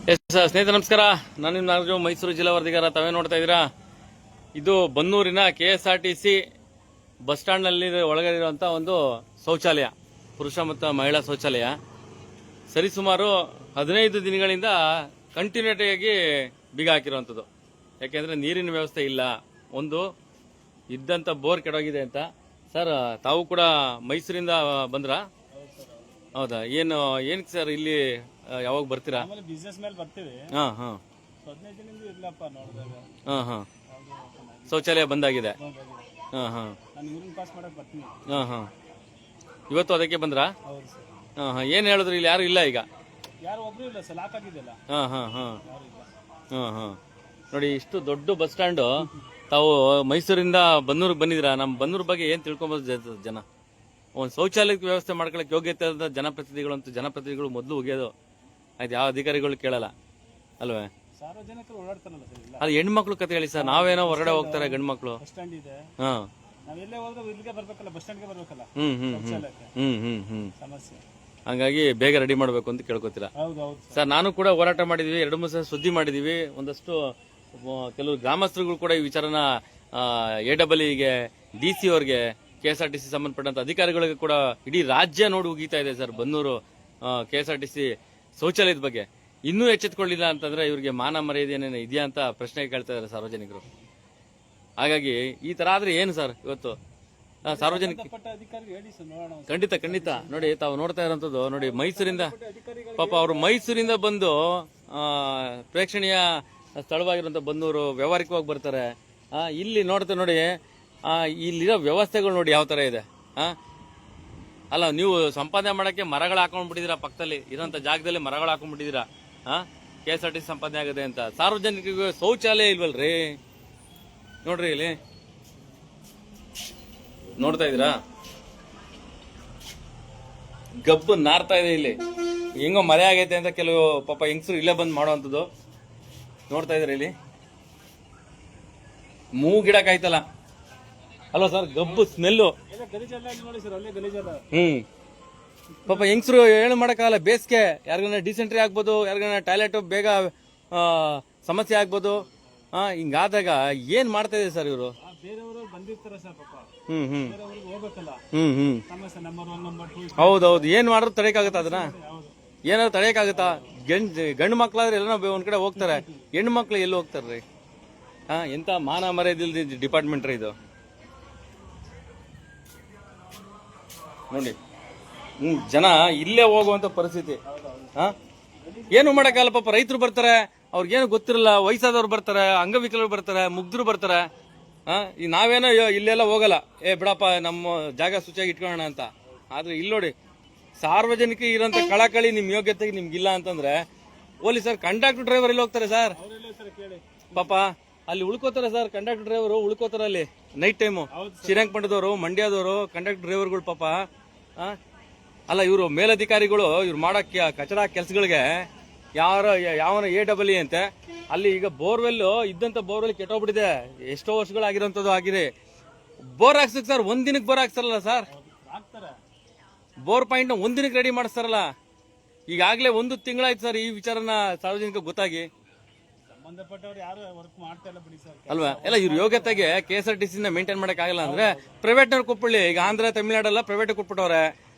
ಸ್ನೇಹಿತರೆ ನಮಸ್ಕಾರ. ನಾನು ನಿಮ್ಮ ನಾಗರಾಜು, ಮೈಸೂರು ಜಿಲ್ಲಾ ವರದಿಗಾರ. ತಾವೇ ನೋಡ್ತಾ ಇದ್ದೀರಾ, ಇದು ಬನ್ನೂರಿನ KSRTC ಬಸ್ ಸ್ಟಾಂಡ್ ನಲ್ಲಿ ಒಳಗಡೆ ಇರುವಂತಹ ಒಂದು ಶೌಚಾಲಯ, ಪುರುಷ ಮತ್ತು ಮಹಿಳಾ ಶೌಚಾಲಯ. ಸರಿಸುಮಾರು 15 ದಿನಗಳಿಂದ ಕಂಟಿನ್ಯೂಟಿಯಾಗಿ ಬೀಗ ಹಾಕಿರುವಂಥದ್ದು. ಯಾಕೆಂದ್ರೆ ನೀರಿನ ವ್ಯವಸ್ಥೆ ಇಲ್ಲ, ಒಂದು ಇದ್ದಂತ ಬೋರ್ ಕೆಡೋಗಿದೆ ಅಂತ. ಸರ್, ತಾವು ಕೂಡ ಮೈಸೂರಿಂದ ಬಂದ್ರಾ? ಹೌದಾ? ಏನಕ್ಕೆ ಸರ್ ಇಲ್ಲಿ ಯಾವಾಗ ಬರ್ತೀರಾ? ಬಿಸ್ನೆಸ್ ಮೇಲೆ ಬರ್ತೀವಿ. ಹಾ ಹಾ 15 ದಿನದಿಂದ ಇರ್ಲಪ್ಪ ನೋಡಿದಾಗ. ಹಾ ಹಾ ಶೌಚಾಲಯ ಬಂದಾಗಿದೆ. ಹಾ ಹಾ ನಾನು ಯೂರಿನ್ ಪಾಸ್ ಮಾಡಕ್ ಬರ್ತೀನಿ. ಹಾ ಹಾ ಇವತ್ತು ಅದಕ್ಕೆ ಬಂದ್ರಾ? ಹೌದು ಸರ್. ಹಾ ಹಾ ಏನ್ ಹೇಳಿದ್ರು? ಇಲ್ಲಿ ಯಾರು ಇಲ್ಲ ಈಗ? ಯಾರು ಒಬ್ರು ಇಲ್ಲ ಸರ್, ಲಾಕ್ ಆಗಿದೆಯಲ್ಲ. ಹಾ ಹಾ ಹಾ ಯಾರು ಇಲ್ಲ. ಹಾ ಹಾ ನೋಡಿ, ಇಷ್ಟು ದೊಡ್ಡ ಬಸ್ ಸ್ಟ್ಯಾಂಡ್. ತಾವು ಮೈಸೂರಿಂದ ಬನ್ನೂರಿಗೆ ಬಂದಿದ್ದೀರಾ. ನಮ್ಮ ಬನ್ನೂರ್ ಬಗ್ಗೆ ಏನ್ ತಿಳ್ಕೊಂಬೋದು ಜನ? ಒಂದು ಶೌಚಾಲಯಕ್ಕೆ ವ್ಯವಸ್ಥೆ ಮಾಡ್ಕೊಳಕ್ ಯೋಗ್ಯತೆ ಇಲ್ಲದ ಜನಪ್ರತಿನಿಧಿಗಳು ಮೊದಲು ಹೋಗ್ಯೋದು. ಆಯ್ತು, ಯಾವ ಅಧಿಕಾರಿಗಳು ಕೇಳಲ್ಲ ಅಲ್ವೇ? ಸಾರ್ವಜನಿಕರು ಓಡಾಡ್ತಾರಲ್ಲ ಸರ್. ಇಲ್ಲ ಅದು ಹೆಣ್ಮಕ್ಳು ಕತೆ ಹೇಳಿ ಸರ್. ನಾವೇನೋ ಹೊರಗಡೆ ಹೋಗ್ತಾರೆ ಗಂಡು ಮಕ್ಳು. ಬಸ್ ಸ್ಟ್ಯಾಂಡ್ ಇದೆ, ಹಾ ನಾವೆಲ್ಲೇ ಹೋದ್ರೆ ಇಲ್ಲಿಗೆ ಬರ್ಬೇಕಲ್ಲ, ಬಸ್ ಸ್ಟ್ಯಾಂಡ್ಗೆ ಬರ್ಬೇಕಲ್ಲ. ಶೌಚಾಲಯಕ್ಕೆ ಸಮಸ್ಯೆ. ಹಂಗಾಗಿ ಬೇಗ ರೆಡಿ ಮಾಡ್ಬೇಕು ಅಂತ ಕೇಳ್ಕೊತೀರಾ? ಹೌದು ಹೌದು ಸರ್, ನಾನು ಕೂಡ ಹೋರಾಟ ಮಾಡಿದೀವಿ, 2-3 ಸಲ ಸುದ್ದಿ ಮಾಡಿದೀವಿ. ಒಂದಷ್ಟು ಕೆಲವು ಗ್ರಾಮಸ್ಥರುಗಳು ಕೂಡ ಈ ವಿಚಾರನ AEE DC ಅವ್ರಿಗೆ, KSRTC ಸಂಬಂಧಪಟ್ಟಂತ ಅಧಿಕಾರಿಗಳಿಗೆ ಕೂಡ ಇಡೀ ರಾಜ್ಯ ನೋಡಿ ಉಗೀತಾ ಇದೆ ಸರ್. ಬನ್ನೂರು KSRTC ಶೌಚಾಲಯದ ಬಗ್ಗೆ ಇನ್ನೂ ಎಚ್ಚೆತ್ಕೊಳ್ಳಿಲ್ಲ ಅಂತಂದ್ರೆ ಇವ್ರಿಗೆ ಮಾನ ಮರ್ಯಾದೆ ಏನೇನು ಇದೆಯಾ ಅಂತ ಪ್ರಶ್ನೆ ಕೇಳ್ತಾ ಇದಾರೆ ಸಾರ್ವಜನಿಕರು. ಹಾಗಾಗಿ ಈ ತರ ಆದ್ರೆ ಏನು ಸರ್? ಇವತ್ತು ಸಾರ್ವಜನಿಕ ಅಧಿಕಾರಿಗೆ ಹೇಳಿ ಸರ್, ನೋಡೋಣ. ಖಂಡಿತ ನೋಡಿ, ತಾವು ನೋಡ್ತಾ ಇರೋಂಥದ್ದು ನೋಡಿ, ಮೈಸೂರಿಂದ ಪಾಪ ಅವರು ಮೈಸೂರಿಂದ ಬಂದು ಪ್ರೇಕ್ಷಣೀಯ ಸ್ಥಳವಾಗಿರುವಂತ ಬನ್ನೂರು ವ್ಯವಹಾರಿಕವಾಗಿ ಬರ್ತಾರೆ. ಇಲ್ಲಿ ನೋಡ್ತಾ ನೋಡಿ, ಇಲ್ಲಿರೋ ವ್ಯವಸ್ಥೆಗಳು ನೋಡಿ ಯಾವ ತರ ಇದೆ. ಅಲ್ಲ, ನೀವು ಸಂಪಾದನೆ ಮಾಡಕ್ಕೆ ಮರಗಳು ಹಾಕೊಂಡ್ಬಿಟ್ಟಿದೀರಾ, ಪಕ್ಕದಲ್ಲಿ ಇರೋಂಥ ಜಾಗದಲ್ಲಿ ಮರಗಳು ಹಾಕೊಂಡ್ಬಿಟ್ಟಿದೀರಾ. KSRTC ಸಂಪಾದನೆ ಆಗದೆ ಅಂತ. ಸಾರ್ವಜನಿಕರಿಗೆ ಶೌಚಾಲಯ ಇಲ್ವಲ್ರಿ? ನೋಡ್ರಿ, ಇಲ್ಲಿ ನೋಡ್ತಾ ಇದೀರಾ, ಗಬ್ಬು ನಾರ್ತಾ ಇದೆ. ಇಲ್ಲಿ ಹೆಂಗೋ ಮರೆ ಆಗೈತೆ ಅಂತ ಕೆಲವು ಪಾಪ ಹೆಂಗಸರು ಇಲ್ಲೇ ಬಂದು ಮಾಡುವಂಥದ್ದು ನೋಡ್ತಾ ಇದ್ರಿ. ಇಲ್ಲಿ ಮೂಗಿಡಕ್ಕಾಯ್ತಲ್ಲ ಅಲ್ವಾ ಸರ್? ಗಬ್ಬು ಸ್ಮೆಲ್ಲು. ಪಾಪ ಹೆಂಗಸರು ಏನು ಮಾಡಕ್ಕಾಗಲ್ಲ. ಬೇಸಿಗೆ ಯಾರಿಗಾನ ಡಿಸೆಂಟ್ರಿ ಆಗ್ಬೋದು, ಯಾರಿಗಾನ ಟಾಯ್ಲೆಟ್ ಬೇಗ ಸಮಸ್ಯೆ ಆಗ್ಬೋದು. ಹಿಂಗಾದಾಗ ಏನ್ ಮಾಡ್ತಾ ಇದೆ ಸರ್ ಇವರು? ಹೌದೌದು. ಏನ್ ಮಾಡಿದ್ರು ತಡೆಯಕ್ಕಾಗತ್ತ? ಅದನ್ನ ಏನಾದ್ರು ತಡೆಯಕ್ಕಾಗತ್ತಾ? ಗಂಡು ಮಕ್ಳಾದ್ರೆ ಎಲ್ಲ ಒಂದ್ ಕಡೆ ಹೋಗ್ತಾರೆ, ಹೆಣ್ಣು ಮಕ್ಳು ಎಲ್ಲಿ ಹೋಗ್ತಾರ್ರಿ? ಎಂತ ಮಾನ ಮರ್ಯಾದೆ ಡಿಪಾರ್ಟ್ಮೆಂಟ್ ರೀ ಇದು. ನೋಡಿ, ಜನ ಇಲ್ಲೇ ಹೋಗುವಂತ ಪರಿಸ್ಥಿತಿ. ಏನು ಮಾಡಕ್ಕಾಗಲ್ಲ. ಪಾಪ ರೈತರು ಬರ್ತಾರೆ, ಅವ್ರಿಗೇನು ಗೊತ್ತಿರಲ್ಲ. ವಯಸ್ಸಾದವ್ರು ಬರ್ತಾರೆ, ಅಂಗವಿಕಲರು ಬರ್ತಾರೆ, ಮುಗ್ಧರು ಬರ್ತಾರೆ. ಈ ನಾವೇನೋ ಇಲ್ಲೆಲ್ಲ ಹೋಗಲ್ಲ, ಬಿಡಪ್ಪ ನಮ್ಮ ಜಾಗ ಶುಚಿಯಾಗಿ ಇಟ್ಕೊಳ್ಳೋಣ ಅಂತ. ಆದ್ರೆ ಇಲ್ಲಿ ನೋಡಿ, ಸಾರ್ವಜನಿಕ ಇರೋಂಥ ಕಳಕಳಿ ನಿಮ್ ಯೋಗ್ಯತೆಗೆ ನಿಮ್ಗಿಲ್ಲ ಅಂತಂದ್ರೆ ಓಲಿ ಸರ್. ಕಂಡಕ್ಟರ್ ಡ್ರೈವರ್ ಎಲ್ಲಿ ಹೋಗ್ತಾರೆ ಸರ್? ಪಾಪ ಅಲ್ಲಿ ಉಳ್ಕೋತಾರೆ ಸರ್. ಕಂಡಕ್ಟರ್ ಡ್ರೈವರು ಉಳ್ಕೋತಾರೆ ಅಲ್ಲಿ ನೈಟ್ ಟೈಮು. ಶ್ರೀರಂಗಪಟ್ಟಣದವರು, ಮಂಡ್ಯದವರು ಕಂಡಕ್ಟರ್ ಡ್ರೈವರ್ಗಳು ಪಾಪ. ಅಲ್ಲ, ಇವರು ಮೇಲಧಿಕಾರಿಗಳು ಇವ್ರು ಮಾಡೋ ಕಚಡ ಕೆಲಸಗಳಿಗೆ ಯಾವನ AEE ಅಂತೆ. ಅಲ್ಲಿ ಈಗ ಬೋರ್ವೆಲ್ ಇದ್ದಂತ ಬೋರ್ವೆಲ್ ಕೆಟ್ಟೋಗ್ಬಿಟ್ಟಿದೆ, ಎಷ್ಟೋ ವರ್ಷಗಳಾಗಿರೋಂಥದ್ದು ಆಗಿದೆ. ಬೋರ್ ಹಾಕ್ಸಕ್ ಸರ್, ಒಂದಿನಕ್ಕೆ ಬೋರ್ ಹಾಕ್ತಾರಲ್ಲ ಸರ್. ಬೋರ್ ಪಾಯಿಂಟ್ ಒಂದಿನಕ್ಕೆ ರೆಡಿ ಮಾಡಿಸ್ತಾರಲ್ಲ. ಈಗಾಗಲೇ 1 ತಿಂಗಳಾಯ್ತು ಸರ್ ಈ ವಿಚಾರನ ಸಾರ್ವಜನಿಕ ಗೊತ್ತಾಗಿ. ಅಲ್ವಾ? ಎಲ್ಲ ಇವ್ರ ಯೋಗ್ಯತೆಗೆ KSRTC ಮೇಂಟೈನ್ ಮಾಡಕ್ ಆಗಲ್ಲ ಅಂದ್ರೆ ಪ್ರೈವೇಟ್ನವ್ರು ಕೊಟ್ಬಿಡ್ಲಿ. ಈಗ ಆಂಧ್ರ, ತಮಿಳ್ನಾಡೆಲ್ಲ ಪ್ರೈವೇಟ್ ಕೊಟ್ಬಿಟ್ಟವ್ರೆ.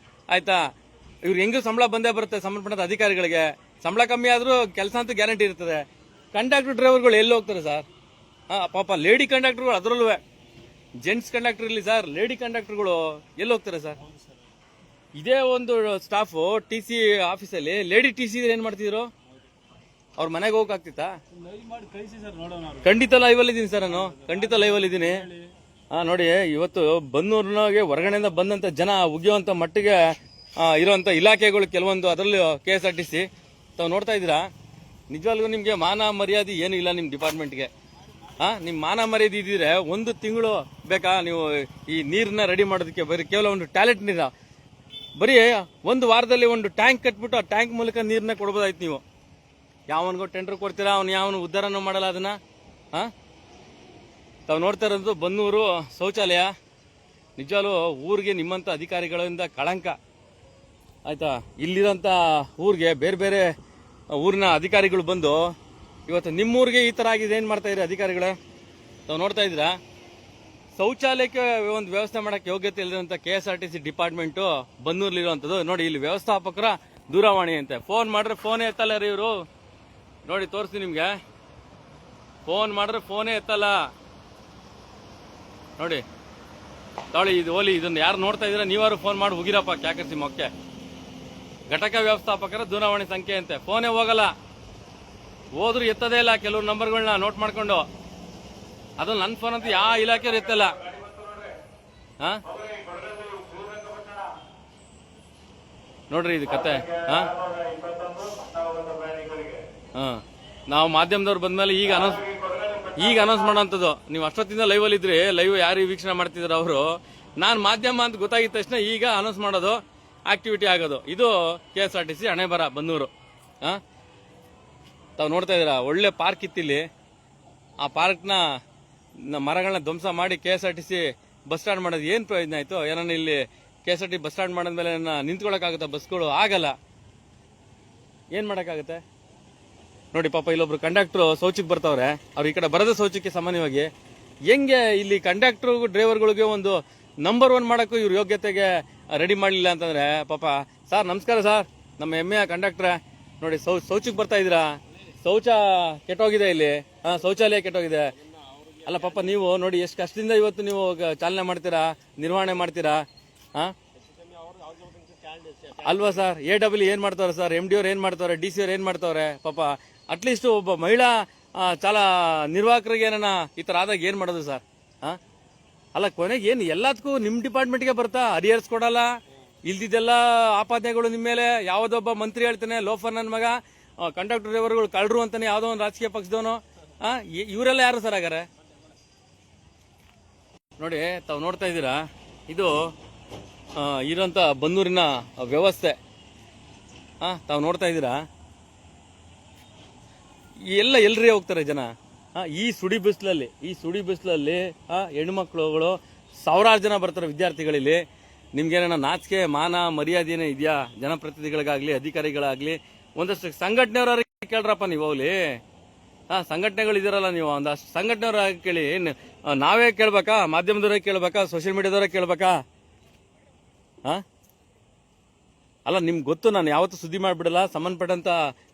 ಆಯ್ತಾ? ಇವ್ರು ಹೆಂಗೂ ಸಂಬಳ ಬಂದೇ ಬರುತ್ತೆ. ಸಂಬಂಧಪಟ್ಟ ಅಧಿಕಾರಿಗಳಿಗೆ ಸಂಬಳ ಕಮ್ಮಿ ಆದ್ರೂ ಕೆಲಸ ಅಂತೂ ಗ್ಯಾರಂಟಿ ಇರ್ತದೆ. ಕಂಡಕ್ಟರ್ ಡ್ರೈವರ್ಗಳು ಎಲ್ಲಿ ಹೋಗ್ತಾರೆ ಸರ್? ಪಾಪ ಲೇಡಿ ಕಂಡಕ್ಟರ್ಗಳು, ಅದರಲ್ಲೂ ಜೆಂಟ್ಸ್ ಕಂಡಕ್ಟರ್ ಇರ್ಲಿ ಸರ್, ಲೇಡಿ ಕಂಡಕ್ಟರ್ಗಳು ಎಲ್ಲಿ ಹೋಗ್ತಾರೆ ಸರ್? ಇದೇ ಒಂದು ಸ್ಟಾಫ್ TC ಆಫೀಸಲ್ಲಿ ಲೇಡಿ TC ಏನ್ ಮಾಡ್ತಿದ್ರು? ಅವ್ರ ಮನೆಗೆ ಹೋಗಕ್ಕಾಗ್ತಿತ್ತಾ? ಖಂಡಿತ ಲೈವ್ ಅಲ್ಲಿ ಇದೀನಿ ಸರ್, ನಾನು ಖಂಡಿತ ಲೈವ್ ಅಲ್ಲಿ ಇದೀನಿ. ನೋಡಿ, ಇವತ್ತು ಬನ್ನೂರಿನಾಗೆ ಹೊರಗಡೆಯಿಂದ ಬಂದಂತ ಜನ ಉಗಿಯುವಂತ ಮಟ್ಟಿಗೆ ಇರುವಂತ ಇಲಾಖೆಗಳು ಕೆಲವೊಂದು, ಅದರಲ್ಲೂ KSRTC. ತಾವು ನೋಡ್ತಾ ಇದ್ದೀರಾ, ನಿಜವಾಗ್ಲೂ ನಿಮ್ಗೆ ಮಾನ ಮರ್ಯಾದೆ ಏನು ಇಲ್ಲ ನಿಮ್ ಡಿಪಾರ್ಟ್ಮೆಂಟ್ಗೆ. ನಿಮ್ ಮಾನ ಮರ್ಯಾದೆ ಇದ್ದಿದ್ರೆ 1 ತಿಂಗಳು ಬೇಕಾ ನೀವು ಈ ನೀರನ್ನ ರೆಡಿ ಮಾಡೋದಕ್ಕೆ? ಬರೀ ಕೇವಲ ಒಂದು ಟಾಯ್ಲೆಟ್ ನೀರ ಬರೀ 1 ವಾರದಲ್ಲಿ ಒಂದು ಟ್ಯಾಂಕ್ ಕಟ್ಬಿಟ್ಟು ಆ ಟ್ಯಾಂಕ್ ಮೂಲಕ ನೀರನ್ನ ಕೊಡ್ಬೋದಾಯ್ತು ನೀವು. ಯಾವನ್ಗೋ ಟೆಂಡರ್ ಕೊಡ್ತೀರಾ, ಅವ್ನು ಯಾವನು ಉದ್ದಾರನೂ ಮಾಡಲ್ಲ ಅದನ್ನ. ತಾವು ನೋಡ್ತಾ ಇರೋದು ಬನ್ನೂರು ಶೌಚಾಲಯ. ನಿಜವಾಗ್ಲೂ ಊರಿಗೆ ನಿಮ್ಮಂತ ಅಧಿಕಾರಿಗಳಿಂದ ಕಳಂಕ. ಆಯ್ತಾ? ಇಲ್ಲಿರೋಂಥ ಊರಿಗೆ ಬೇರೆ ಬೇರೆ ಊರಿನ ಅಧಿಕಾರಿಗಳು ಬಂದು ಇವತ್ತು ನಿಮ್ಮೂರಿಗೆ ಈ ತರ ಆಗಿದೆ, ಏನ್ ಮಾಡ್ತಾ ಇದ್ರಿ ಅಧಿಕಾರಿಗಳೇ? ತಾವು ನೋಡ್ತಾ ಇದ್ದೀರಾ, ಶೌಚಾಲಯಕ್ಕೆ ಒಂದು ವ್ಯವಸ್ಥೆ ಮಾಡಕ್ಕೆ ಯೋಗ್ಯತೆ ಇಲ್ಲದಂತ KSRTC ಡಿಪಾರ್ಟ್ಮೆಂಟ್ ಬನ್ನೂರ್ಲಿರುವಂತದ್ದು. ನೋಡಿ, ಇಲ್ಲಿ ವ್ಯವಸ್ಥಾಪಕರ ದೂರವಾಣಿ ಅಂತೆ. ಫೋನ್ ಮಾಡ್ರೆ ಫೋನೇ ಎತ್ತಲ್ಲ ರೀ ಇವರು. ನೋಡಿ, ತೋರಿಸ್ತೀನಿ ನಿಮ್ಗೆ. ಫೋನ್ ಮಾಡಿದ್ರೆ ಫೋನೇ ಎತ್ತಲ್ಲ ನೋಡಿ. ತಾಳಿ ಇದು ಓಲಿ, ಇದನ್ನ ಯಾರು ನೋಡ್ತಾ ಇದ್ದೀರಾ ನೀವಾರು ಫೋನ್ ಮಾಡಿ ಹೋಗಿರಪ್ಪ ಕ್ಯಾಕರ್ಸಿ ಮೊಕ್ಕೆ. ಘಟಕ ವ್ಯವಸ್ಥಾಪಕರ ದೂರವಾಣಿ ಸಂಖ್ಯೆ ಅಂತೆ. ಫೋನೇ ಹೋಗಲ್ಲ, ಹೋದ್ರು ಎತ್ತದೇ ಇಲ್ಲ. ಕೆಲವ್ರು ನಂಬರ್ಗಳನ್ನ ನೋಟ್ ಮಾಡ್ಕೊಂಡು, ಅದು ನನ್ನ ಫೋನ್ ಅಂತ ಯಾವ ಇಲಾಖೆಯವ್ರು ಎತ್ತಲ್ಲ. ನೋಡ್ರಿ ಇದು ಕತೆ. ನಾವು ಮಾಧ್ಯಮದವ್ರು ಬಂದ್ಮೇಲೆ ಈಗ ಅನೌನ್ಸ್ ಮಾಡೋಂಥದ್ದು. ನೀವು ಅಷ್ಟೊತ್ತಿಂದ ಲೈವ್ ಅಲ್ಲಿ ಇದ್ರಿ, ಲೈವ್ ಯಾರು ವೀಕ್ಷಣೆ ಮಾಡ್ತಿದ್ರ ಅವರು. ನಾನು ಮಾಧ್ಯಮ ಅಂತ ಗೊತ್ತಾಗಿದ ತಕ್ಷಣ ಈಗ ಅನೌನ್ಸ್ ಮಾಡೋದು, ಆಕ್ಟಿವಿಟಿ ಆಗೋದು. ಇದು KSRTC ಹಣೆ ಬರ ಬನ್ನೂರು. ತಾವು ನೋಡ್ತಾ ಇದೀರಾ, ಒಳ್ಳೆ ಪಾರ್ಕ್ ಇತ್ತಿಲ್ಲಿ. ಆ ಪಾರ್ಕ್ನ ಮರಗಳನ್ನ ಧ್ವಂಸ ಮಾಡಿ KSRTC ಬಸ್ ಸ್ಟಾಂಡ್ ಮಾಡೋದು ಏನ್ ಪ್ರಯೋಜನ ಆಯ್ತು? ಏನನ್ನ ಇಲ್ಲಿ KSRTC ಬಸ್ ಸ್ಟಾಂಡ್ ಮಾಡಿದ್ಮೇಲೆ ನಿಂತ್ಕೊಳಕ್ಕಾಗುತ್ತಾ ಬಸ್ಗಳು? ಆಗಲ್ಲ. ಏನ್ ಮಾಡಕ್ಕಾಗತ್ತೆ ನೋಡಿ. ಪಾಪ ಇಲ್ಲೊಬ್ರು ಕಂಡಕ್ಟರ್ ಶೌಚಕ್ಕೆ ಬರ್ತಾವ್ರೆ. ಅವ್ರು ಈ ಕಡೆ ಬರದ ಶೌಚಕ್ಕೆ ಸಾಮಾನ್ಯವಾಗಿ ಹೆಂಗೆ ಇಲ್ಲಿ ಕಂಡಕ್ಟರ್ ಡ್ರೈವರ್ಗಳಿಗೆ ಒಂದು ನಂಬರ್ 1 ಮಾಡಕ್ಕೂ ಇವ್ರ ಯೋಗ್ಯತೆಗೆ ರೆಡಿ ಮಾಡಲಿಲ್ಲ ಅಂತಂದ್ರೆ ಪಾಪ. ಸರ್ ನಮಸ್ಕಾರ ಸರ್, ನಮ್ಮ ಹೆಮ್ಮೆಯ ಕಂಡಕ್ಟ್ರೆ. ನೋಡಿ, ಶೌಚಕ್ಕೆ ಬರ್ತಾ ಇದ್ದೀರಾ, ಶೌಚ ಕೆಟ್ಟೋಗಿದೆ ಇಲ್ಲಿ. ಶೌಚಾಲಯ ಕೆಟ್ಟೋಗಿದೆ. ಅಲ್ಲ ಪಾಪ, ನೀವು ನೋಡಿ ಎಷ್ಟು ಕಷ್ಟದಿಂದ ಇವತ್ತು ನೀವು ಚಾಲನೆ ಮಾಡ್ತೀರಾ, ನಿರ್ವಹಣೆ ಮಾಡ್ತೀರಾ ಅಲ್ವಾ ಸರ್? AW ಏನ್ ಮಾಡ್ತಾವ್ರೆ ಸರ್, MD ಅವ್ರು ಏನ್ ಮಾಡ್ತಾವ್ರೆ, DC ಅವ್ರು ಏನ್ ಮಾಡ್ತಾವ್ರೆ ಪಾಪ. ಅಟ್ಲೀಸ್ಟ್ ಒಬ್ಬ ಮಹಿಳಾ ನಿರ್ವಾಹಕರಿಗೆ ಏನ ಈ ತರ ಆದಾಗ ಏನ್ ಮಾಡೋದು ಸರ್? ಅಲ್ಲ, ಕೊನೆಗೆ ಏನ್ ಎಲ್ಲದಕ್ಕೂ ನಿಮ್ ಡಿಪಾರ್ಟ್ಮೆಂಟ್ಗೆ ಬರ್ತಾ ಅರಿಯರ್ಸ್ ಕೊಡಲ್ಲ. ಇಲ್ದಿದ್ದೆಲ್ಲ ಆಪಾದನೆಗಳು ನಿಮ್ಮ ಮೇಲೆ. ಯಾವ್ದೊಬ್ಬ ಮಂತ್ರಿ ಹೇಳ್ತಾನೆ, ಲೋಫರ್ ನನ್ನ ಮಗ, ಕಂಡಕ್ಟರ್ ಡ್ರೈವರ್ಗಳು ಕಳ್ರು ಅಂತಾನೆ ಯಾವ್ದೋ ಒಂದು ರಾಜಕೀಯ ಪಕ್ಷದವನು. ಇವರೆಲ್ಲ ಯಾರು ಸರ್ ಹಾಗಾರೆ? ನೋಡಿ, ತಾವು ನೋಡ್ತಾ ಇದ್ದೀರಾ, ಇದು ಇರೋಂಥ ಬನ್ನೂರಿನ ವ್ಯವಸ್ಥೆ. ತಾವು ನೋಡ್ತಾ ಇದ್ದೀರಾ, ಎಲ್ಲ ಎಲ್ರಿ ಹೋಗ್ತಾರೆ ಜನ ಈ ಸುಡಿ ಬಿಸಿಲಲ್ಲಿ. ಹೆಣ್ಮಕ್ಳುಗಳು ಸಾವಿರಾರು ಜನ ಬರ್ತಾರೆ ವಿದ್ಯಾರ್ಥಿಗಳಲ್ಲಿ. ನಿಮ್ಗೇನ ನಾಚಿಕೆ ಮಾನ ಮರ್ಯಾದೆ ಏನೋ ಇದೆಯಾ? ಜನಪ್ರತಿನಿಧಿಗಳಿಗಾಗ್ಲಿ ಅಧಿಕಾರಿಗಳಾಗ್ಲಿ ಒಂದಷ್ಟು ಸಂಘಟನೆಯವ್ರಿಗೆ ಕೇಳ್ರಪ್ಪ ನೀವು. ಹೋಗ್ಲಿ, ಸಂಘಟನೆಗಳು ಇದೀರಲ್ಲ ನೀವು, ಒಂದಷ್ಟು ಸಂಘಟನೆಯವ್ರ ಕೇಳಿ. ನಾವೇ ಕೇಳ್ಬೇಕಾ? ಮಾಧ್ಯಮದವರೇ ಕೇಳ್ಬೇಕಾ? ಸೋಷಿಯಲ್ ಮೀಡಿಯಾದವರೇ ಕೇಳ್ಬೇಕಾ? ಅಲ್ಲ, ನಿಮ್ಗೆ ಗೊತ್ತು, ನಾನು ಯಾವತ್ತೂ ಸುದ್ದಿ ಮಾಡಿಬಿಡಲ್ಲ. ಸಂಬಂಧಪಟ್ಟಂತ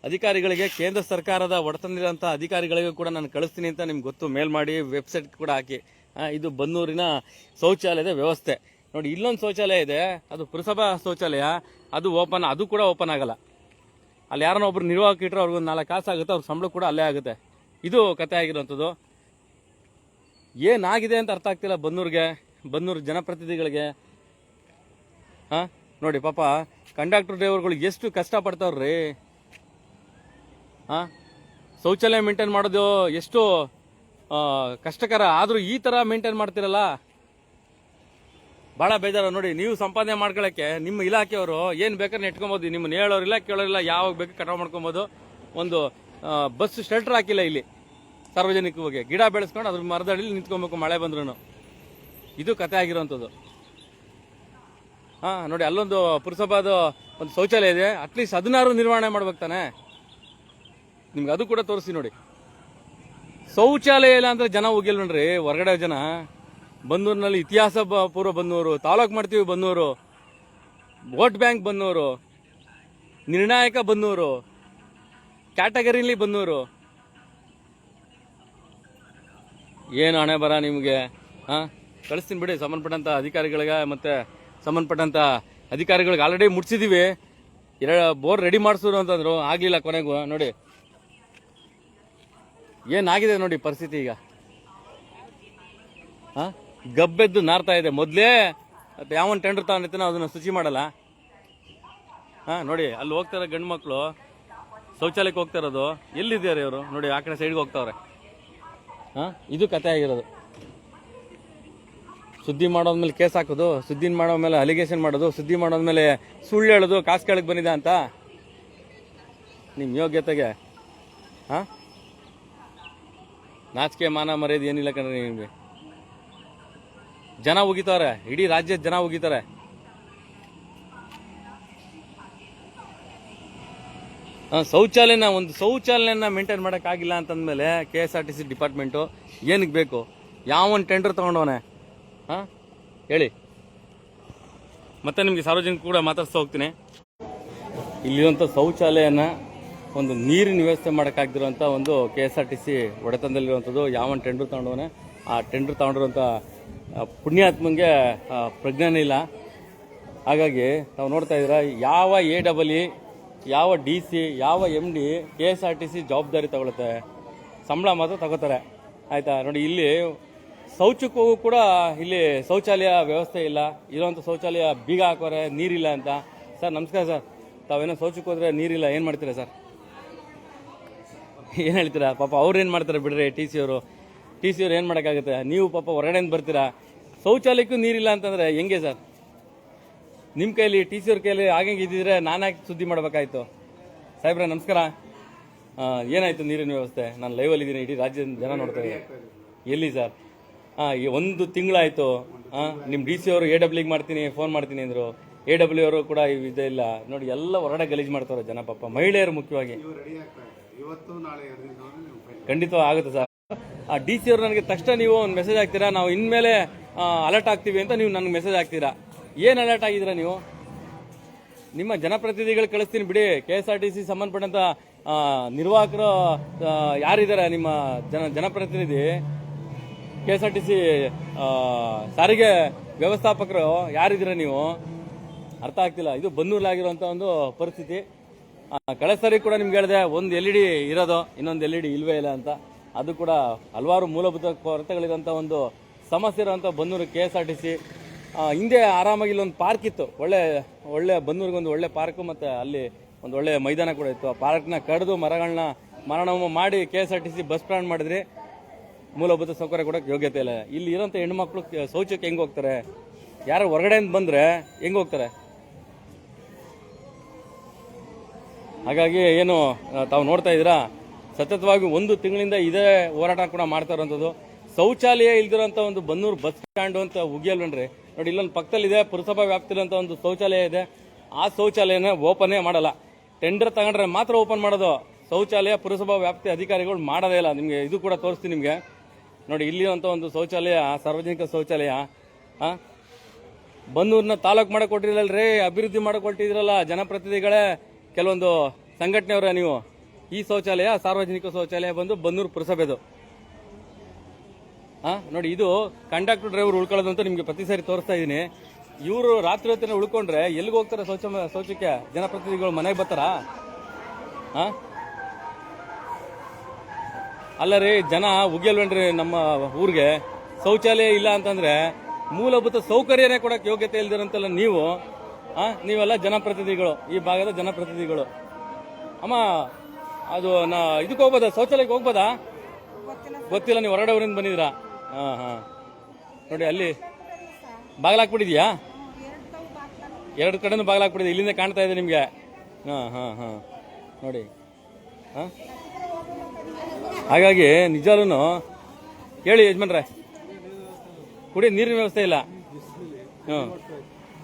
ಅಧಿಕಾರಿಗಳಿಗೆ, ಕೇಂದ್ರ ಸರ್ಕಾರದ ಒಡೆತನದಿರುವಂತ ಅಧಿಕಾರಿಗಳಿಗೂ ಕೂಡ ನಾನು ಕಳಿಸ್ತೀನಿ ಅಂತ ನಿಮ್ಗೆ ಗೊತ್ತು. ಮೇಲ್ ಮಾಡಿ, ವೆಬ್ಸೈಟ್ ಕೂಡ ಹಾಕಿ. ಇದು ಬನ್ನೂರಿನ ಶೌಚಾಲಯದ ವ್ಯವಸ್ಥೆ. ನೋಡಿ, ಇಲ್ಲೊಂದು ಶೌಚಾಲಯ ಇದೆ, ಅದು ಪುರಸಭಾ ಶೌಚಾಲಯ. ಅದು ಕೂಡ ಓಪನ್ ಆಗಲ್ಲ. ಅಲ್ಲಿ ಯಾರನ್ನ ಒಬ್ರು ನಿರ್ವಾಹಕ ಇಟ್ಟರೆ ಅವ್ರಿಗೊಂದು 4 ಕಾಸು ಆಗುತ್ತೆ, ಅವ್ರ ಸಂಬಳ ಕೂಡ ಅಲ್ಲೇ ಆಗುತ್ತೆ. ಇದು ಕತೆ ಆಗಿರುವಂಥದ್ದು. ಏನಾಗಿದೆ ಅಂತ ಅರ್ಥ ಆಗ್ತಿಲ್ಲ ಬನ್ನೂರು ಜನಪ್ರತಿನಿಧಿಗಳಿಗೆ. ನೋಡಿ ಪಾಪ, ಕಂಡಕ್ಟರ್ ಡ್ರೈವರ್ಗಳು ಎಷ್ಟು ಕಷ್ಟ ಪಡ್ತಾವ್ರಿ. ಶೌಚಾಲಯ ಮೇಂಟೈನ್ ಮಾಡೋದು ಎಷ್ಟು ಕಷ್ಟಕರ. ಆದ್ರೂ ಈ ತರ ಮೇಂಟೈನ್ ಮಾಡ್ತಿರಲ್ಲ, ಬಹಳ ಬೇಜಾರು. ನೋಡಿ, ನೀವು ಸಂಪಾದನೆ ಮಾಡ್ಕೊಳಕ್ಕೆ ನಿಮ್ಮ ಇಲಾಖೆಯವರು ಏನ್ ಬೇಕಾದ್ರೆ ನೆಟ್ಕೊಬಹುದು. ನಿಮ್ಮನ್ನ ಹೇಳೋರಿಲ್ಲ ಕೇಳೋರಿಲ್ಲ, ಯಾವಾಗ ಬೇಕು ಕಟಾವ್ ಮಾಡ್ಕೊಬಹುದು. ಒಂದು ಬಸ್ ಶೆಲ್ಟರ್ ಹಾಕಿಲ್ಲ ಇಲ್ಲಿ ಸಾರ್ವಜನಿಕವಾಗಿ. ಗಿಡ ಬೆಳೆಸ್ಕೊಂಡು ಅದ್ರ ಮರದಡಿಲಿ ನಿಂತ್ಕೊಬೇಕು ಮಳೆ ಬಂದ್ರು. ಇದು ಕತೆ ಆಗಿರುವಂಥದ್ದು. ನೋಡಿ, ಅಲ್ಲೊಂದು ಪುರಸಭಾದ ಒಂದು ಶೌಚಾಲಯ ಇದೆ. ಅಟ್ಲೀಸ್ಟ್ ಅದನ್ನಾರು ನಿರ್ವಹಣೆ ಮಾಡ್ಬೇಕು ತಾನೆ. ನಿಮ್ಗೆ ಅದು ಕೂಡ ತೋರಿಸಿ ನೋಡಿ. ಶೌಚಾಲಯ ಇಲ್ಲ ಅಂದ್ರೆ ಜನ ಹೋಗಿಲ್ವನ್ರಿ ಹೊರಗಡೆ ಜನ. ಬನ್ನೂರಿನಲ್ಲಿ ಇತಿಹಾಸ ಪೂರ್ವ ಬನ್ನೂರು, ತಾಲೂಕ್ ಮಾಡ್ತೀವಿ ಬನ್ನೂರು, ವೋಟ್ ಬ್ಯಾಂಕ್ ಬನ್ನೂರು, ನಿರ್ಣಾಯಕ ಬನ್ನೂರು, ಕ್ಯಾಟಗರಿಲಿ ಬನ್ನೂರು. ಏನು ಹಣೆ ಬರ ನಿಮಗೆ? ಕಳಿಸ್ತೀನಿ ಬಿಡಿ ಸಂಬಂಧಪಟ್ಟಂತ ಅಧಿಕಾರಿಗಳಿಗೆ. ಮತ್ತೆ ಸಂಬಂಧಪಟ್ಟಂತ ಅಧಿಕಾರಿಗಳಿಗೆ ಆಲ್ರೆಡಿ ಮುಟ್ಸಿದೀವಿ. ಬೋರ್ ರೆಡಿ ಮಾಡಿಸೋರು ಅಂತಂದ್ರು, ಆಗ್ಲಿಲ್ಲ ಕೊನೆಗೂ. ನೋಡಿ ಏನಾಗಿದೆ ನೋಡಿ ಪರಿಸ್ಥಿತಿ ಈಗ. ಗಬ್ಬೆದ್ದು ನಾರ್ತಾ ಇದೆ. ಮೊದ್ಲೇ ಯಾವನ್ ಟೆಂಡರ್ ತಗೊಂಡಿರ್ತಾನೋ ಅದನ್ನ ಶುಚಿ ಮಾಡಲ್ಲ. ನೋಡಿ, ಅಲ್ಲಿ ಹೋಗ್ತಾರ ಗಂಡು ಮಕ್ಕಳು ಶೌಚಾಲಯಕ್ಕೆ ಹೋಗ್ತಾ ಇರೋದು. ಎಲ್ಲಿದ್ದಾರೆ ಇವರು? ನೋಡಿ, ಆ ಕಡೆ ಸೈಡ್ಗೆ ಹೋಗ್ತಾವ್ರೆ. ಇದು ಕತೆ ಆಗಿರೋದು. ಸುದ್ದಿ ಮಾಡೋದ್ಮೇಲೆ ಕೇಸ್ ಹಾಕೋದು, ಸುದ್ದಿ ಮಾಡೋದ್ಮೇಲೆ ಅಲಿಗೇಷನ್ ಮಾಡೋದು, ಸುದ್ದಿ ಮಾಡೋದ್ಮೇಲೆ ಸುಳ್ಳು ಹೇಳೋದು, ಕಾಸು ಕೇಳಕ್ ಬಂದಿದೆ ಅಂತ ನಿಮ್ ಯೋಗ್ಯತೆಗೆ. ನಾಚಿಕೆ ಮಾನ ಮರ್ಯಾದೆ ಏನಿಲ್ಲ ಕಣ್ರಿ ನಿಮ್ಗೆ. ಜನ ಉಗಿತಾರೆ, ಇಡೀ ರಾಜ್ಯದ ಜನ ಉಗಿತಾರೆ. ಶೌಚಾಲಯನ ಒಂದು ಶೌಚಾಲಯನ ಮೇಂಟೈನ್ ಮಾಡೋಕ್ಕಾಗಿಲ್ಲ ಅಂತಂದ್ಮೇಲೆ KSRTC ಡಿಪಾರ್ಟ್ಮೆಂಟು ಏನಕ್ಕೆ ಬೇಕು? ಯಾವನ್ ಟೆಂಡರ್ ತಗೊಂಡವನೆ? ಹಾಂ ಹೇಳಿ. ಮತ್ತೆ ನಿಮಗೆ ಸಾರ್ವಜನಿಕ ಕೂಡ ಮಾತಾಡ್ತಾ ಹೋಗ್ತೀನಿ. ಇಲ್ಲಿರುವಂಥ ಶೌಚಾಲಯನ ಒಂದು ನೀರಿನ ವ್ಯವಸ್ಥೆ ಮಾಡೋಕ್ಕಾಗ್ದಿರೋಂಥ ಒಂದು KSRTC ಒಡೆತನದಲ್ಲಿರುವಂಥದ್ದು ಯಾವನ್ ಟೆಂಡರ್ ತಗೊಂಡವನೆ? ಆ ಟೆಂಡರ್ ತಗೊಂಡಿರುವಂಥ ಪುಣ್ಯಾತ್ಮಂಗೆ ಪ್ರಜ್ಞಾನೇ ಇಲ್ಲ. ಹಾಗಾಗಿ ನಾವು ನೋಡ್ತಾ ಇದ್ದೀರಾ, ಯಾವ AEE, ಯಾವ DC, ಯಾವ MD KSRTC ಜವಾಬ್ದಾರಿ ತಗೊಳುತ್ತೆ? ಸಂಬಳ ಮಾತ್ರ ತಗೋತಾರೆ. ಆಯ್ತಾ? ನೋಡಿ, ಇಲ್ಲಿ ಶೌಚಕ್ಕೆ ಹೋಗು ಕೂಡ ಇಲ್ಲಿ ಶೌಚಾಲಯ ವ್ಯವಸ್ಥೆ ಇಲ್ಲ. ಇರೋಂಥ ಶೌಚಾಲಯ ಬೀಗ ಹಾಕೋರೆ, ನೀರಿಲ್ಲ ಅಂತ. ಸರ್ ನಮಸ್ಕಾರ ಸರ್, ತಾವೇನೋ ಶೌಚಕ್ಕೆ ಹೋದ್ರೆ ನೀರಿಲ್ಲ, ಏನು ಮಾಡ್ತೀರಾ ಸರ್? ಏನು ಹೇಳ್ತೀರಾ? ಪಾಪ ಅವ್ರು ಏನು ಮಾಡ್ತಾರೆ ಬಿಡ್ರಿ. TC ಅವರು ಏನು ಮಾಡೋಕ್ಕಾಗುತ್ತೆ? ನೀವು ಪಾಪ ಹೊರಗಡೆಯಿಂದ ಬರ್ತೀರಾ, ಶೌಚಾಲಯಕ್ಕೂ ನೀರಿಲ್ಲ ಅಂತಂದ್ರೆ ಹೆಂಗೆ ಸರ್? ನಿಮ್ಮ ಕೈಲಿ TC ಅವ್ರ ಕೈಲಿ ಆಗಂಗೆ ಇದ್ದಿದ್ರೆ ನಾನು ಯಾಕೆ ಸುದ್ದಿ ಮಾಡಬೇಕಾಯ್ತು? ಸಾಹೇಬ್ರೆ ನಮಸ್ಕಾರ. ಏನಾಯ್ತು ನೀರಿನ ವ್ಯವಸ್ಥೆ? ನಾನು ಲೈವಲ್ಲಿ ಇದ್ದೀನಿ, ಇಡೀ ರಾಜ್ಯದ ಜನ ನೋಡ್ತಾ ಇದ್ದಾರೆ. ಎಲ್ಲಿ ಸರ್? ಒಂದು ತಿಂಗಳಾಯ್ತು. ನಿಮ್ಮ DC ಅವರು AEE ಮಾಡ್ತೀನಿ, ಫೋನ್ ಮಾಡ್ತೀನಿ ಅಂದರು. AEE ಅವರು ಕೂಡ ಇದೇ ಇಲ್ಲ. ನೋಡಿ, ಎಲ್ಲ ಹೊರಗಡೆ ಗಲೀಜು ಮಾಡ್ತಾರೆ ಜನ, ಪಾಪ ಮಹಿಳೆಯರು ಮುಖ್ಯವಾಗಿ. ಖಂಡಿತ ಆಗುತ್ತೆ ಸರ್. DC ಅವರು ನನಗೆ ತಕ್ಷಣ ನೀವು ಒಂದು ಮೆಸೇಜ್ ಹಾಕ್ತೀರಾ, ನಾವು ಇನ್ಮೇಲೆ ಅಲರ್ಟ್ ಆಗ್ತೀವಿ ಅಂತ ನೀವು ನನಗೆ ಮೆಸೇಜ್ ಹಾಕ್ತೀರಾ. ಏನು ಅಲರ್ಟ್ ಆಗಿದ್ದೀರಾ ನೀವು? ನಿಮ್ಮ ಜನಪ್ರತಿನಿಧಿಗಳು ಕಳಿಸ್ತೀನಿ ಬಿಡಿ. KSRTC ಸಂಬಂಧಪಟ್ಟಂತ ನಿರ್ವಾಹಕರು ಯಾರಿದ್ದಾರೆ? ನಿಮ್ಮ ಜನಪ್ರತಿನಿಧಿ KSRTC ಸಾರಿಗೆ ವ್ಯವಸ್ಥಾಪಕರು ಯಾರಿದ್ದೀರಾ ನೀವು? ಅರ್ಥ ಆಗ್ತಿಲ್ಲ. ಇದು ಬನ್ನೂರಲ್ಲಾಗಿರುವಂಥ ಒಂದು ಪರಿಸ್ಥಿತಿ. ಕಳೆದ ಸಾರಿ ಕೂಡ ನಿಮ್ಗೆ ಹೇಳಿದೆ, ಒಂದು LED ಇರೋದು, ಇನ್ನೊಂದು LED ಇಲ್ವೇ ಇಲ್ಲ ಅಂತ. ಅದು ಕೂಡ ಹಲವಾರು ಮೂಲಭೂತ ಕೊರತೆಗಳಿರುವಂಥ ಒಂದು ಸಮಸ್ಯೆ ಇರುವಂಥ ಬನ್ನೂರು KSRTC. ಹಿಂದೆ ಆರಾಮಾಗಿ ಇಲ್ಲೊಂದು ಪಾರ್ಕ್ ಇತ್ತು, ಒಳ್ಳೆ ಬನ್ನೂರಿಗೊಂದು ಒಳ್ಳೆ ಪಾರ್ಕು, ಮತ್ತು ಅಲ್ಲಿ ಒಂದು ಒಳ್ಳೆ ಮೈದಾನ ಕೂಡ ಇತ್ತು. ಆ ಪಾರ್ಕ್ನ ಕಡಿದು ಮರಗಳನ್ನ ಮಾರಾಟ ಮಾಡಿ KSRTC ಬಸ್ ಸ್ಟ್ಯಾಂಡ್ ಮಾಡಿದ್ರಿ. ಮೂಲಭೂತ ಸೌಕರ್ಯ ಕೂಡ ಯೋಗ್ಯತೆ ಇಲ್ಲ. ಇಲ್ಲಿ ಇರೋಂಥ ಹೆಣ್ಮಕ್ಳು ಶೌಚಕ್ಕೆ ಹೆಂಗೆ ಹೋಗ್ತಾರೆ? ಯಾರು ಹೊರಗಡೆಯಿಂದ ಬಂದರೆ ಹೆಂಗೆ ಹೋಗ್ತಾರೆ? ಹಾಗಾಗಿ ಏನು ತಾವು ನೋಡ್ತಾ ಇದ್ದೀರಾ, ಸತತವಾಗಿ ಒಂದು ತಿಂಗಳಿಂದ ಇದೇ ಹೋರಾಟ ಕೂಡ ಮಾಡ್ತಾ ಇರೋಂಥದ್ದು. ಶೌಚಾಲಯ ಇಲ್ದಿರೋಂಥ ಒಂದು ಬನ್ನೂರು ಬಸ್ ಸ್ಟ್ಯಾಂಡ್ ಅಂತ ಉಗಿಯಲ್ವನ್ರಿ. ನೋಡಿ, ಇಲ್ಲೊಂದು ಪಕ್ಕದಲ್ಲಿದೆ, ಪುರಸಭಾ ವ್ಯಾಪ್ತಿಲಿರುವಂಥ ಒಂದು ಶೌಚಾಲಯ ಇದೆ. ಆ ಶೌಚಾಲಯನ ಓಪನ್ನೇ ಮಾಡಲ್ಲ. ಟೆಂಡರ್ ತಗೊಂಡ್ರೆ ಮಾತ್ರ ಓಪನ್ ಮಾಡೋದು. ಶೌಚಾಲಯ ಪುರಸಭಾ ವ್ಯಾಪ್ತಿ ಅಧಿಕಾರಿಗಳು ಮಾಡೋದೇ ಇಲ್ಲ. ನಿಮಗೆ ಇದು ಕೂಡ ತೋರಿಸ್ತೀನಿ ನಿಮಗೆ. ನೋಡಿ, ಇಲ್ಲಿರುವಂಥ ಒಂದು ಶೌಚಾಲಯ, ಸಾರ್ವಜನಿಕ ಶೌಚಾಲಯ. ಬನ್ನೂರನ್ನ ತಾಲೂಕು ಮಾಡಕ್ಕೆ ಕೊಟ್ಟಿರಲ್ರಿ, ಅಭಿವೃದ್ಧಿ ಮಾಡಕ್ಕೆ ಕೊಟ್ಟಿದ್ರಲ್ಲ ಜನಪ್ರತಿನಿಧಿಗಳೇ, ಕೆಲವೊಂದು ಸಂಘಟನೆಯವರ ನೀವು. ಈ ಶೌಚಾಲಯ ಸಾರ್ವಜನಿಕ ಶೌಚಾಲಯ ಬಂದು ಬನ್ನೂರು ಪುರಸಭೆದು. ನೋಡಿ, ಇದು ಕಂಡಕ್ಟರ್ ಡ್ರೈವರ್ ಉಳ್ಕೊಳ್ಳೋದು ಅಂತ ನಿಮಗೆ ಪ್ರತಿ ಸಾರಿ ತೋರಿಸ್ತಾ ಇದ್ದೀನಿ. ಇವರು ರಾತ್ರಿ ಹೊತ್ತಿನ ಉಳ್ಕೊಂಡ್ರೆ ಎಲ್ಲಿಗೆ ಹೋಗ್ತಾರೆ? ಶೌಚಕ್ಕೆ ಜನಪ್ರತಿನಿಧಿಗಳು ಮನೆಗೆ ಬರ್ತಾರಾ? ಅಲ್ಲ ರೀ, ಜನ ಉಗಿಯಲ್ವೇನ್ರಿ ನಮ್ಮ ಊರಿಗೆ? ಶೌಚಾಲಯ ಇಲ್ಲ ಅಂತಂದ್ರೆ ಮೂಲಭೂತ ಸೌಕರ್ಯನೇ ಕೊಡಕ್ಕೆ ಯೋಗ್ಯತೆ ಇಲ್ದಿರಂತಲ್ಲ ನೀವು. ನೀವೆಲ್ಲ ಜನಪ್ರತಿನಿಧಿಗಳು, ಈ ಭಾಗದ ಜನಪ್ರತಿನಿಧಿಗಳು. ಅಮ್ಮ, ಅದು ಇದಕ್ಕೆ ಹೋಗ್ಬೋದಾ? ಶೌಚಾಲಯಕ್ಕೆ ಹೋಗ್ಬೋದಾ? ಗೊತ್ತಿಲ್ಲ. ನೀವು ಹೊರಗಡೆ ಊರಿಂದ ಬಂದಿದ್ದೀರಾ? ನೋಡಿ, ಅಲ್ಲಿ ಬಾಗಿಲಾಕ್ಬಿಟ್ಟಿದ್ಯಾ? ಎರಡು ಕಡೆನೂ ಬಾಗಿಲಾಕ್ಬಿಟ್ಟಿದೆ. ಇಲ್ಲಿಂದ ಕಾಣ್ತಾ ಇದೆ ನಿಮಗೆ. ನೋಡಿ. ಹಾಗಾಗಿ ನಿಜಾಲೂ ಹೇಳಿ ಯಜಮಾನ್ರೆ, ಕುಡಿಯೋ ನೀರಿನ ವ್ಯವಸ್ಥೆ ಇಲ್ಲ.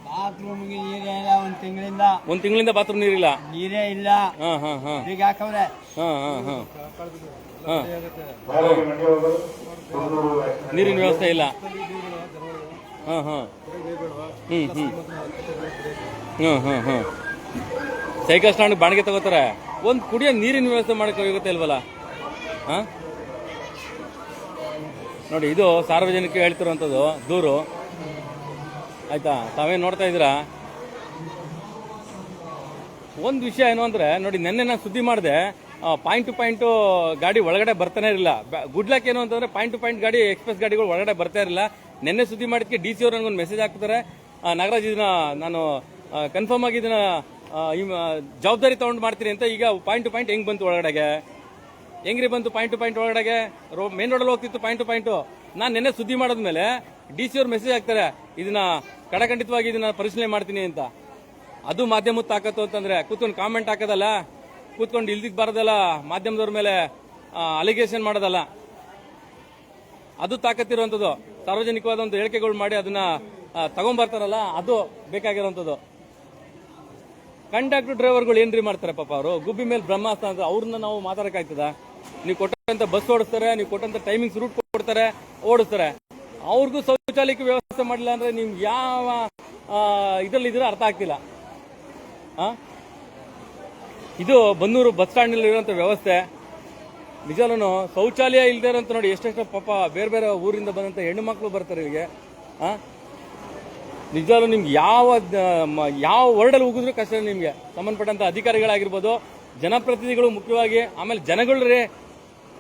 ಬಾತ್ರೂಮ್ಗೆ ನೀರೇ ಇಲ್ಲ. ಒಂದ್ ತಿಂಗಳಿಂದ ಬಾತ್ರೂಮ್ ನೀರಿಲ್ಲ. ನೀರೇ ಇಲ್ಲ. ಈಗ ಹಾಕವ್ರೆ. ನೀರಿನ ವ್ಯವಸ್ಥೆ ಇಲ್ಲ. ಸೈಕಲ್ ಸ್ಟ್ಯಾಂಡ್ ಬಾಡಿಗೆ ತಗೋತಾರೆ. ಒಂದು ಕುಡಿಯೋ ನೀರಿನ ವ್ಯವಸ್ಥೆ ಮಾಡಕ್ಕೆ ಹೋಗುತ್ತೆ ಇಲ್ವಲ್ಲ? ನೋಡಿ, ಇದು ಸಾರ್ವಜನಿಕ ಹೇಳ್ತಿರುವಂಥದ್ದು ದೂರು. ಆಯ್ತಾ? ತಾವೇನು ನೋಡ್ತಾ ಇದ್ದೀರಾ? ಒಂದು ವಿಷಯ ಏನು ಅಂದರೆ, ನೋಡಿ, ನೆನ್ನೆ ನಾನು ಸುದ್ದಿ ಮಾಡಿದೆ, ಪಾಯಿಂಟ್ ಟು ಪಾಯಿಂಟು ಗಾಡಿ ಒಳಗಡೆ ಬರ್ತಾನೆ ಇರಲಿಲ್ಲ. ಗುಡ್ ಲಕ್ ಏನು ಅಂತಂದರೆ, ಪಾಯಿಂಟ್ ಟು ಪಾಯಿಂಟ್ ಗಾಡಿ, ಎಕ್ಸ್ಪ್ರೆಸ್ ಗಾಡಿಗಳು ಒಳಗಡೆ ಬರ್ತಾ ಇರಲಿಲ್ಲ. ನೆನ್ನೆ ಸುದ್ದಿ ಮಾಡಿದ್ದಕ್ಕೆ DC ಅವರು ನನಗೊಂದು ಮೆಸೇಜ್ ಹಾಕ್ತಾರೆ, ನಾಗರಾಜ್ ಇದನ್ನ ನಾನು ಕನ್ಫರ್ಮ್ ಆಗಿ ಇದನ್ನ ಜವಾಬ್ದಾರಿ ತಗೊಂಡು ಮಾಡ್ತೀನಿ ಅಂತ. ಈಗ ಪಾಯಿಂಟ್ ಟು ಪಾಯಿಂಟ್ ಹೆಂಗೆ ಬಂತು ಒಳಗಡೆಗೆ? ಹೆಂಗ್ರಿ ಬಂತು ಪಾಯಿಂಟ್ ಟು ಪಾಯಿಂಟ್ ಒಳಗಡೆಗೆ? ಮೇನ್ ರೋಡಲ್ಲಿ ಹೋಗ್ತಿತ್ತು ಪಾಯಿಂಟ್ ಟು ಪಾಯಿಂಟು. ನಾನು ನೆನ್ನೆ ಸುದ್ದಿ ಮಾಡಿದ್ಮೇಲೆ DC ಅವರು ಮೆಸೇಜ್ ಹಾಕ್ತಾರೆ, ಇದನ್ನ ಕಡಖಂಡಿತವಾಗಿ ಇದನ್ನ ಪರಿಶೀಲನೆ ಮಾಡ್ತೀನಿ ಅಂತ. ಅದು ಮಾಧ್ಯಮದ ತಾಕತ್ತು ಅಂತಂದ್ರೆ, ಕೂತ್ಕೊಂಡು ಕಾಮೆಂಟ್ ಹಾಕೋದಲ್ಲ, ಕೂತ್ಕೊಂಡು ಇಲ್ದಿಕ್ ಬರೋದಲ್ಲ, ಮಾಧ್ಯಮದವ್ರ ಮೇಲೆ ಅಲಿಗೇಷನ್ ಮಾಡೋದಲ್ಲ. ಅದು ತಾಕತ್ತಿರುವಂಥದ್ದು. ಸಾರ್ವಜನಿಕವಾದ ಒಂದು ಹೇಳಿಕೆಗಳು ಮಾಡಿ ಅದನ್ನ ತಗೊಂಡ್ಬರ್ತಾರಲ್ಲ, ಅದು ಬೇಕಾಗಿರುವಂಥದ್ದು. ಕಂಡಕ್ಟರ್ ಡ್ರೈವರ್ಗಳು ಏನ್ರಿ ಮಾಡ್ತಾರೆ ಪಾಪ ಅವರು ಗುಬ್ಬಿ ಮೇಲೆ ಬ್ರಹ್ಮಾಸ್ತ್ರ ಅಂತ ಅವ್ರನ್ನ ನಾವು ಮಾತಾಡಕ್ಕಾಗ್ತದ? ನೀವು ಕೊಟ್ಟಂತ ಬಸ್ ಓಡಿಸ್ತಾರೆ, ನೀವು ಕೊಟ್ಟಂತ ಟೈಮಿಂಗ್ಸ್ ರೂಟ್ ಕೊಡ್ತಾರೆ, ಓಡಿಸ್ತಾರೆ. ಅವ್ರಿಗೂ ಶೌಚಾಲಯಕ್ಕೆ ವ್ಯವಸ್ಥೆ ಮಾಡಿಲ್ಲ ಅಂದ್ರೆ ನಿಮ್ಗೆ ಯಾವ ಇದ್ರಲ್ಲಿ ಇದ್ರೆ ಅರ್ಥ ಆಗ್ತಿಲ್ಲ. ಇದು ಬನ್ನೂರು ಬಸ್ ಸ್ಟ್ಯಾಂಡ್ ನಲ್ಲಿ ಇರುವಂತ ವ್ಯವಸ್ಥೆ ನಿಜಾನು ಶೌಚಾಲಯ ಇಲ್ದೇ ಇರೋಂತ ನೋಡಿ. ಎಷ್ಟೆಷ್ಟು ಪಾಪ ಬೇರೆ ಬೇರೆ ಊರಿಂದ ಬಂದಂತ ಹೆಣ್ಣು ಮಕ್ಕಳು ಬರ್ತಾರೆ ಇಲ್ಲಿಗೆ. ನಿಜಾಲು ನಿಮ್ಗೆ ಯಾವ ವರ್ಡಲ್ಲಿ ಹೋಗಿದ್ರು ಕಷ್ಟ. ನಿಮ್ಗೆ ಸಂಬಂಧಪಟ್ಟಂತ ಅಧಿಕಾರಿಗಳಾಗಿರ್ಬೋದು, ಜನಪ್ರತಿನಿಧಿಗಳು ಮುಖ್ಯವಾಗಿ, ಆಮೇಲೆ ಜನಗಳು ರೀ.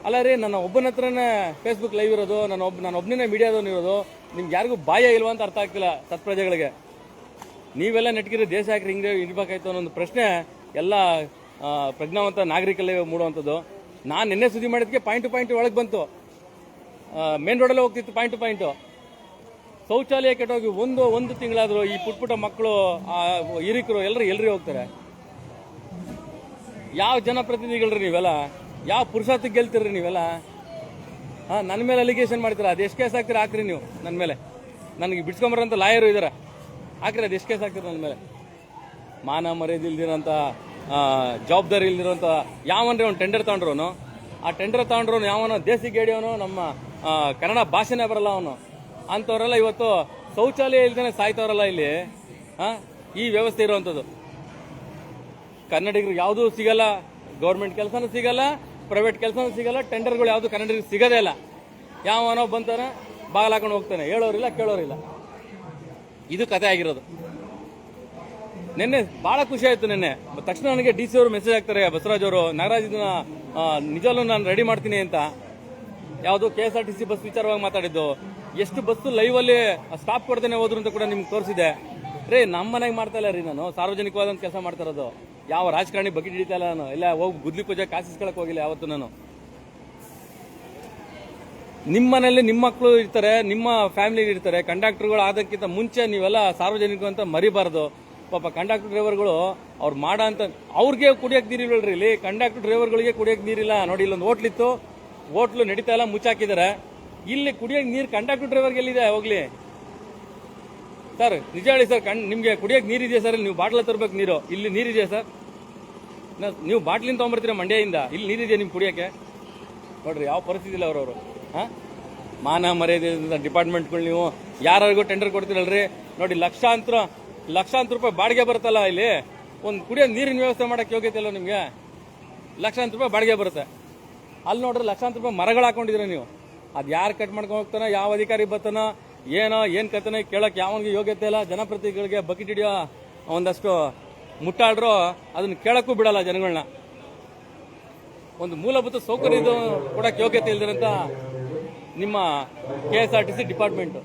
ಅಲ್ಲ ರೀ, ನನ್ನ ಒಬ್ಬನ ಹತ್ರನೇ ಫೇಸ್ಬುಕ್ ಲೈವ್ ಇರೋದು, ನಾನು ಒಬ್ಬನೇ ಮೀಡಿಯಾದವ್ನು ಇರೋದು, ನಿಮ್ಗೆ ಯಾರಿಗೂ ಬಾಯ ಇಲ್ವಾ ಅಂತ ಅರ್ಥ ಆಗ್ತಿಲ್ಲ ಸತ್ಪ್ರಜೆಗಳಿಗೆ. ನೀವೆಲ್ಲ ನೆಟ್ಗಿರೋ ದೇಶ ಯಾಕೆ ಹಿಂಗೆ ಇರ್ಬೇಕಾಯ್ತು ಅನ್ನೋ ಒಂದು ಪ್ರಶ್ನೆ ಎಲ್ಲ ಪ್ರಜ್ಞಾವಂತ ನಾಗರಿಕಲ್ಲೇ ಮೂಡುವಂಥದ್ದು. ನಾನು ನಿನ್ನೆ ಸುದ್ದಿ ಮಾಡಿದ್ಕೆ ಪಾಯಿಂಟ್ ಟು ಪಾಯಿಂಟ್ ಒಳಗೆ ಬಂತು. ಮೇನ್ ರೋಡಲ್ಲೇ ಹೋಗ್ತಿತ್ತು ಪಾಯಿಂಟ್ ಟು ಪಾಯಿಂಟು. ಶೌಚಾಲಯ ಕೆಟ್ಟೋಗಿ ಒಂದು ತಿಂಗಳಾದ್ರು ಈ ಪುಟ್ಟ ಮಕ್ಕಳು, ಹಿರಿಕರು ಎಲ್ರಿ ಹೋಗ್ತಾರೆ? ಯಾವ ಜನಪ್ರತಿನಿಧಿಗಳ್ರಿ ನೀವೆಲ್ಲ? ಯಾವ ಪುರುಷಾರ್ಥಕ್ಕೆ ಗೆಲ್ತೀರಿ ನೀವೆಲ್ಲ? ನನ್ನ ಮೇಲೆ ಅಲಿಗೇಷನ್ ಮಾಡ್ತೀರಾ? ಅದು ಎಷ್ಟು ಕೇಸ್ ಹಾಕ್ತೀರಾ ಹಾಕ್ರಿ ನೀವು ನನ್ನ ಮೇಲೆ. ನನಗೆ ಬಿಡ್ಸ್ಕೊಂಬರಂತ ಲಾಯರು ಇದಾರೆ, ಹಾಕ್ರಿ. ಅದು ಎಷ್ಟು ಕೇಸ್ ಹಾಕ್ತೀರಿ ನನ್ನ ಮೇಲೆ? ಮಾನ ಮರ್ಯಾದೆ ಇಲ್ದಿರೋಂಥ, ಜವಾಬ್ದಾರಿ ಇಲ್ದಿರೋಂಥ ಯಾವನ್ರಿ ಅವ್ನು ಟೆಂಡರ್ ತಗೊಂಡ್ರೋನು? ಆ ಟೆಂಡರ್ ತಗೊಂಡ್ರೋನು ಯಾವನೋ ದೇಸಿ ಗೇಡಿಯವನು, ನಮ್ಮ ಕನ್ನಡ ಭಾಷೆನೇ ಬರಲ್ಲ ಅವನು. ಅಂಥವ್ರೆಲ್ಲ ಇವತ್ತು ಶೌಚಾಲಯ ಇಲ್ದೇನೆ ಸಾಯ್ತವ್ರಲ್ಲ ಇಲ್ಲಿ. ಈ ವ್ಯವಸ್ಥೆ ಇರುವಂಥದ್ದು. ಕನ್ನಡಿಗರಿಗೆ ಯಾವುದೂ ಸಿಗಲ್ಲ, ಗೌರ್ಮೆಂಟ್ ಕೆಲಸನೂ ಸಿಗಲ್ಲ, ಪ್ರೈವೇಟ್ ಕೆಲಸನೂ ಸಿಗಲ್ಲ, ಟೆಂಡರ್ಗಳು ಯಾವುದು ಕನ್ನಡಿಗರಿಗೆ ಸಿಗೋದೇ ಇಲ್ಲ. ಯಾವನೋ ಬಂತಾನೆ ಬಾಗಿಲು ಹಾಕೊಂಡು ಹೋಗ್ತಾನೆ, ಹೇಳೋರಿಲ್ಲ ಕೇಳೋರಿಲ್ಲ. ಇದು ಕತೆ ಆಗಿರೋದು. ನಿನ್ನೆ ಬಹಳ ಖುಷಿ ಆಯ್ತು. ನಿನ್ನೆ ತಕ್ಷಣ ನನಗೆ DC ಅವರು ಮೆಸೇಜ್ ಹಾಕ್ತಾರೆ, ಬಸವರಾಜ್ ಅವರು, ನಾಗರಾಜ್ ಇದನ್ನ ನಿಜವಲ್ಲೂ ನಾನು ರೆಡಿ ಮಾಡ್ತೀನಿ ಅಂತ. ಯಾವುದು KSRTC ಬಸ್ ವಿಚಾರವಾಗಿ ಮಾತಾಡಿದ್ದು. ಎಷ್ಟು ಬಸ್ಸು ಲೈವ್ ಅಲ್ಲಿ ಸ್ಟಾಪ್ ಕೊಡ್ದೇನೆ ಹೋದ್ರು ಅಂತ ಕೂಡ ನಿಮ್ಗೆ ತೋರಿಸಿದೆ. ರೇ, ನಮ್ಮ ಮನೆಗೆ ಮಾಡ್ತಾ ಇಲ್ಲ ರೀ, ನಾನು ಸಾರ್ವಜನಿಕವಾದಂತ ಕೆಲಸ ಮಾಡ್ತಾ ಇರೋದು. ಯಾವ ರಾಜಕಾರಣಿ ಬಕೆಟ್ ಹಿಡಿತಾ ಇಲ್ಲ ನಾನು. ಎಲ್ಲ ಹೋಗಿ ಗುದ್ಲಿ ಪೂಜೆ ಕಾಸಿಸ್ಕೊಳಕ್ ಹೋಗಿಲ್ಲ ಯಾವತ್ತು ನಾನು. ನಿಮ್ಮ ಮನೇಲಿ ನಿಮ್ಮ ಮಕ್ಕಳು ಇರ್ತಾರೆ, ನಿಮ್ಮ ಫ್ಯಾಮಿಲಿ ಇರ್ತಾರೆ. ಕಂಡಕ್ಟರ್ಗಳು ಆದಕ್ಕಿಂತ ಮುಂಚೆ ನೀವೆಲ್ಲ ಸಾರ್ವಜನಿಕ ಅಂತ ಮರಿಬಾರ್ದು. ಪಾಪ ಕಂಡಕ್ಟರ್ ಡ್ರೈವರ್ಗಳು ಅವ್ರು ಮಾಡೋ ಅಂತ, ಅವ್ರಿಗೆ ಕುಡಿಯಕ್ಕೆ ನೀರಿಲ್ವಲ್ರಿ ಇಲ್ಲಿ. ಕಂಡಕ್ಟರ್ ಡ್ರೈವರ್ಗಳಿಗೆ ಕುಡಿಯಕ್ಕೆ ನೀರಿಲ್ಲ ನೋಡಿ. ಇಲ್ಲೊಂದು ಹೋಟ್ಲಿತ್ತು, ಹೋಟ್ಲು ನಡೀತಾ ಇಲ್ಲ, ಮುಚ್ಚಾಕಿದ್ದಾರೆ. ಇಲ್ಲಿ ಕುಡಿಯಕ್ಕೆ ನೀರು ಕಂಡಕ್ಟರ್ ಡ್ರೈವರ್ಗೆ ಎಲ್ಲಿದೆ? ಹೋಗ್ಲಿ ಸರ್, ನಿಜ ಹೇಳಿ ಸರ್, ನಿಮ್ಗೆ ಕುಡಿಯಕ್ಕೆ ನೀರಿದೆಯಾ ಸರ್? ನೀವು ಬಾಟ್ಲ ತರಬೇಕು ನೀರು. ಇಲ್ಲಿ ನೀರಿದೆಯಾ ಸರ್? ನೀವು ಬಾಟ್ಲಿಂದ ತಗೊಂಡ್ಬರ್ತೀರಾ ಮಂಡ್ಯದಿಂದ, ಇಲ್ಲಿ ನೀರಿದೆಯಾ ನಿಮ್ಗೆ ಕುಡಿಯಕ್ಕೆ? ನೋಡ್ರಿ ಯಾವ ಪರಿಸ್ಥಿತಿ ಇಲ್ಲ ಅವ್ರವರು. ಮಾನ ಮರ್ಯಾದೆ ಡಿಪಾರ್ಟ್ಮೆಂಟ್ಗಳು ನೀವು ಯಾರಿಗೂ ಟೆಂಡರ್ ಕೊಡ್ತೀರಲ್ರಿ. ನೋಡಿ ಲಕ್ಷಾಂತರ ರೂಪಾಯಿ ಬಾಡಿಗೆ ಬರುತ್ತಲ್ಲ ಇಲ್ಲಿ. ಒಂದು ಕುಡಿಯೋ ನೀರಿನ ವ್ಯವಸ್ಥೆ ಮಾಡಕ್ಕೆ ಯೋಗ್ಯತೆ ಇಲ್ಲ ನಿಮ್ಗೆ. ಲಕ್ಷಾಂತರ ರೂಪಾಯಿ ಬಾಡಿಗೆ ಬರುತ್ತೆ. ಅಲ್ಲಿ ನೋಡ್ರಿ ಲಕ್ಷಾಂತರ ರೂಪಾಯಿ ಮರಗಳು ಹಾಕೊಂಡಿದ್ರೆ ನೀವು. ಅದು ಯಾರು ಕಟ್ ಮಾಡ್ಕೊಂಡು ಹೋಗ್ತಾನೋ, ಯಾವ ಅಧಿಕಾರಿ ಬರ್ತಾನೋ, ಏನ್ ಕಥನೆ ಕೇಳಕ್ ಯಾವನಿಗೆ ಯೋಗ್ಯತೆ ಇಲ್ಲ. ಜನಪ್ರತಿನಿಧಿಗಳಿಗೆ ಬಕೆಟ್ ಹಿಡಿಯೋ ಒಂದಷ್ಟು ಮುಟ್ಟಾಡ್ರು ಅದನ್ನ ಕೇಳಕ್ಕೂ ಬಿಡಲ್ಲ ಜನಗಳನ್ನ. ಒಂದು ಮೂಲಭೂತ ಸೌಕರ್ಯ ಇದು ಕೊಡಕ್ಕೆ ಯೋಗ್ಯತೆ ಇಲ್ದಿರಂತ ನಿಮ್ಮ KSRTC ಡಿಪಾರ್ಟ್ಮೆಂಟ್.